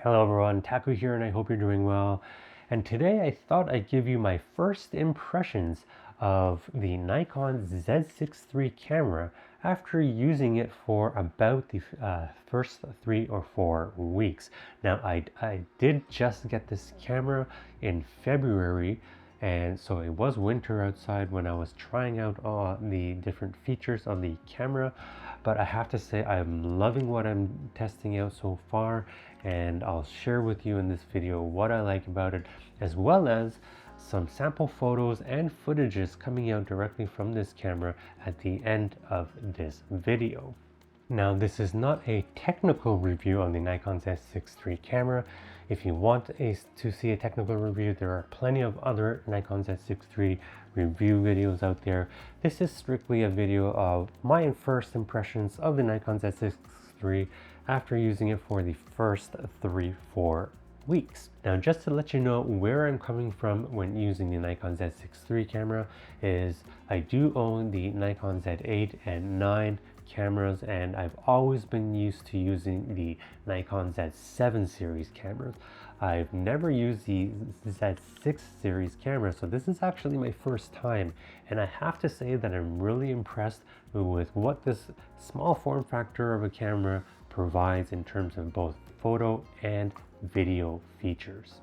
Hello everyone, Taku here and I hope you're doing well. And today I thought I'd give you my first impressions of the Nikon Z6iii camera after using it for about the first 3 or 4 weeks. Now I did just get this camera in February, and so it was winter outside when I was trying out the different features of the camera, but I have to say I'm loving what I'm testing out so far, and I'll share with you in this video what I like about it, as well as some sample photos and footages coming out directly from this camera at the end of this video. Now, this is not a technical review on the Nikon Z6iii camera. If you want to see a technical review, there are plenty of other Nikon Z6iii review videos out there. This is strictly a video of my first impressions of the Nikon Z6iii after using it for the first 3-4 weeks. Now, just to let you know where I'm coming from when using the Nikon Z6iii camera is I do own the Nikon Z8 and 9 cameras, and I've always been used to using the Nikon Z7 series cameras. I've never used the Z6 series camera, so this is actually my first time, and I have to say that I'm really impressed with what this small form factor of a camera provides in terms of both photo and video features.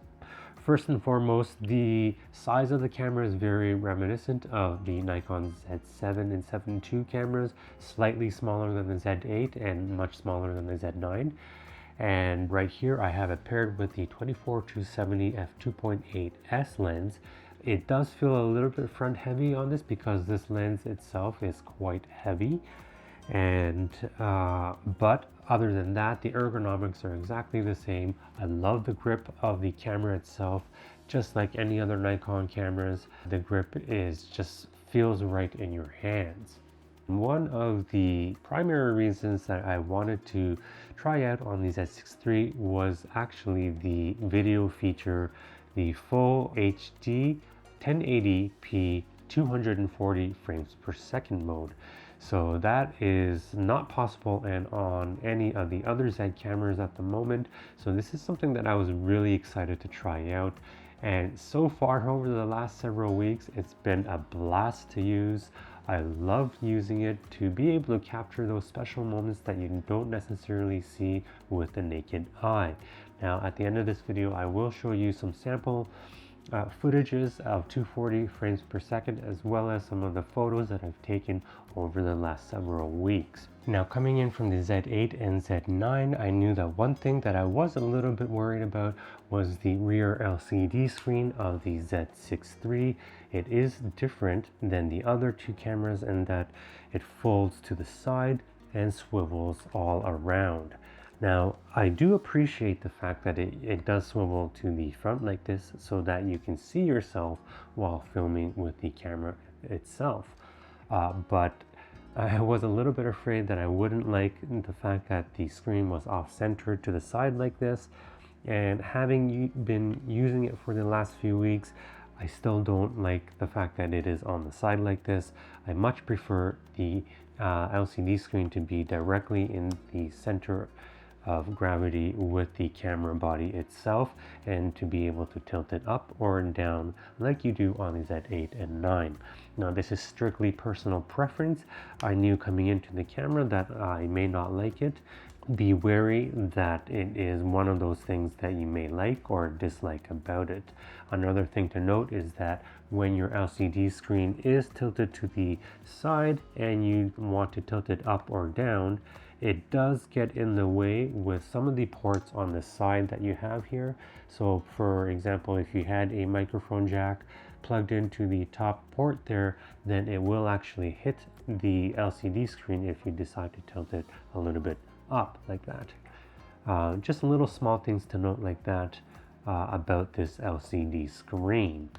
First and foremost, the size of the camera is very reminiscent of the Nikon Z7 and 7 II cameras, slightly smaller than the Z8 and much smaller than the Z9. And right here I have it paired with the 24-70 f2.8s lens. It does feel a little bit front heavy on this because this lens itself is quite heavy, and but other than that, the ergonomics are exactly the same. I love the grip of the camera itself. Just like any other Nikon cameras, the grip just feels right in your hands. One of the primary reasons that I wanted to try out on the Z6iii was actually the video feature, the full HD 1080p 240 frames per second mode. So that is not possible and on any of the other Z cameras at the moment. So this is something that I was really excited to try out. And so far over the last several weeks, it's been a blast to use. I love using it to be able to capture those special moments that you don't necessarily see with the naked eye. Now, at the end of this video, I will show you some sample footages of 240 frames per second, as well as some of the photos that I've taken over the last several weeks. Now, coming in from the Z8 and Z9, I knew that one thing that I was a little bit worried about was the rear LCD screen of the Z6iii. It is different than the other two cameras in that it folds to the side and swivels all around. Now, I do appreciate the fact that it does swivel to the front like this so that you can see yourself while filming with the camera itself. But I was a little bit afraid that I wouldn't like the fact that the screen was off-centered to the side like this. And having been using it for the last few weeks, I still don't like the fact that it is on the side like this. I much prefer the LCD screen to be directly in the center of gravity with the camera body itself, and to be able to tilt it up or down like you do on the Z8 and 9. Now, this is strictly personal preference. I knew coming into the camera that I may not like it. Be wary that it is one of those things that you may like or dislike about it. Another thing to note is that when your LCD screen is tilted to the side and you want to tilt it up or down, it does get in the way with some of the ports on the side that you have here. So for example, if you had a microphone jack plugged into the top port there, then it will actually hit the LCD screen if you decide to tilt it a little bit up like that. Just little small things to note like that about this LCD screen.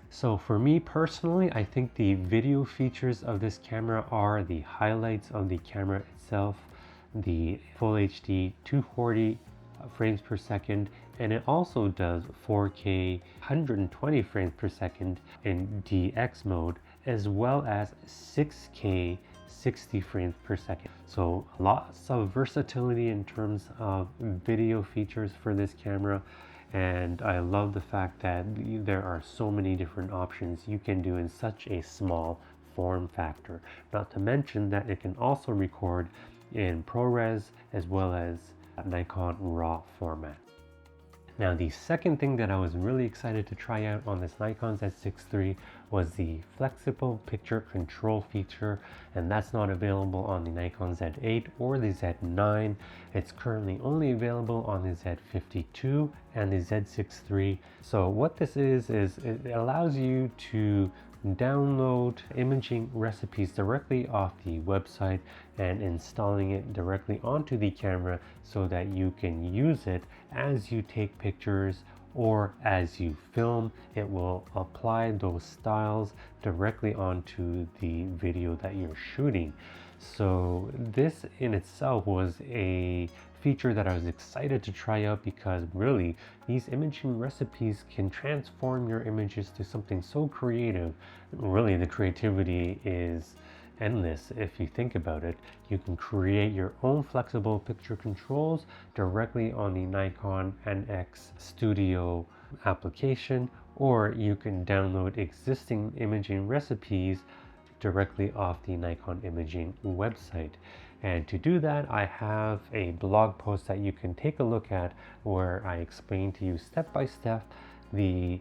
So for me personally, I think the video features of this camera are the highlights of the camera itself. The full HD 240 frames per second, and it also does 4K 120 frames per second in DX mode, as well as 6K 60 frames per second. So lots of versatility in terms of video features for this camera. And I love the fact that there are so many different options you can do in such a small form factor. Not to mention that it can also record in ProRes as well as Nikon RAW format. Now, the second thing that I was really excited to try out on this Nikon Z6 III was the flexible picture control feature, and that's not available on the Nikon Z8 or the Z9. It's currently only available on the Z52 and the Z6 III. So what this is it allows you to download imaging recipes directly off the website and installing it directly onto the camera so that you can use it as you take pictures or as you film. It will apply those styles directly onto the video that you're shooting. So this in itself was a feature that I was excited to try out, because really these imaging recipes can transform your images to something so creative. Really, the creativity is endless if you think about it. You can create your own flexible picture controls directly on the Nikon NX Studio application, or you can download existing imaging recipes directly off the Nikon imaging website. And to do that, I have a blog post that you can take a look at where I explain to you step by step the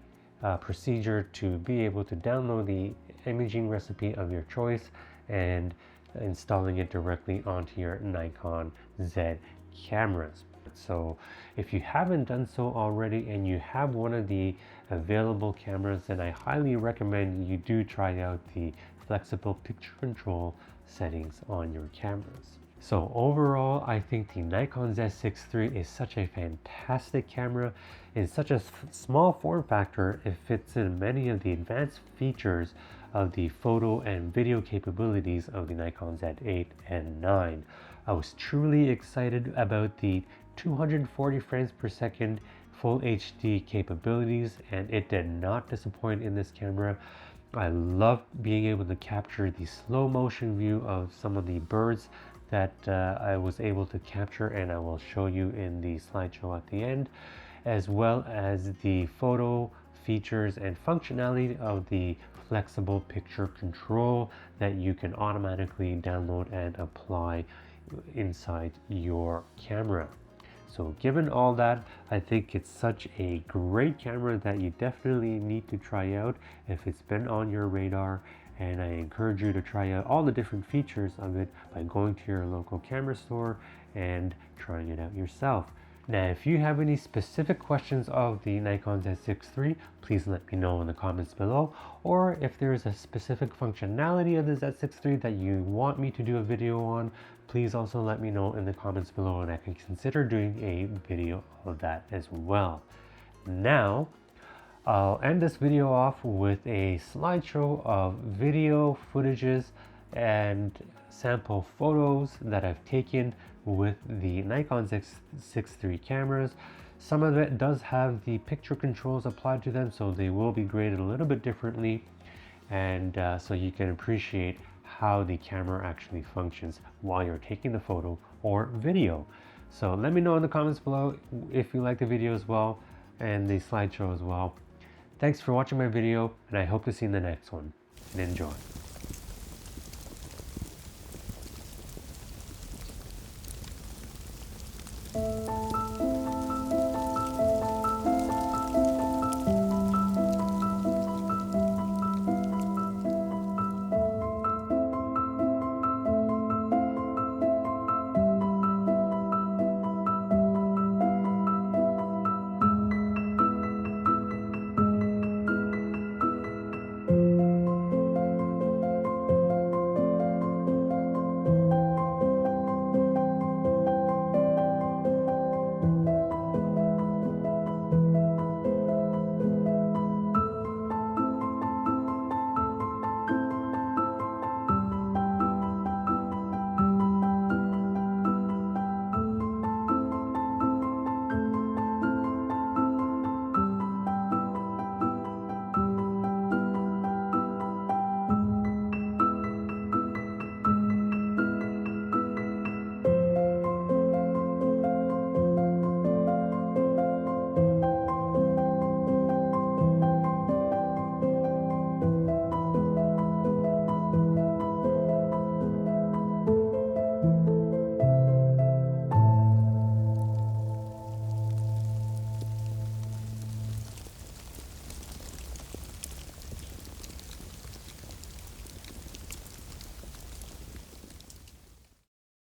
procedure to be able to download the imaging recipe of your choice and installing it directly onto your Nikon Z cameras. So if you haven't done so already and you have one of the available cameras, then I highly recommend you do try out the flexible picture control settings on your cameras. So overall, I think the Nikon Z6 III is such a fantastic camera. In such a small form factor, it fits in many of the advanced features of the photo and video capabilities of the Nikon Z8 and 9. I was truly excited about the 240 frames per second full HD capabilities, and it did not disappoint in this camera. I love being able to capture the slow motion view of some of the birds that I was able to capture, and I will show you in the slideshow at the end, as well as the photo features and functionality of the flexible picture control that you can automatically download and apply inside your camera. So given all that, I think it's such a great camera that you definitely need to try out if it's been on your radar, and I encourage you to try out all the different features of it by going to your local camera store and trying it out yourself. Now, if you have any specific questions of the Nikon Z6 III, please let me know in the comments below, or if there is a specific functionality of the Z6 III that you want me to do a video on, please also let me know in the comments below, and I can consider doing a video of that as well. Now, I'll end this video off with a slideshow of video footages and sample photos that I've taken with the Nikon Z6 III cameras. Some of it does have the picture controls applied to them, so they will be graded a little bit differently, and so you can appreciate how the camera actually functions while you're taking the photo or video. So let me know in the comments below if you like the video as well and the slideshow as well. Thanks for watching my video, and I hope to see you in the next one, and enjoy.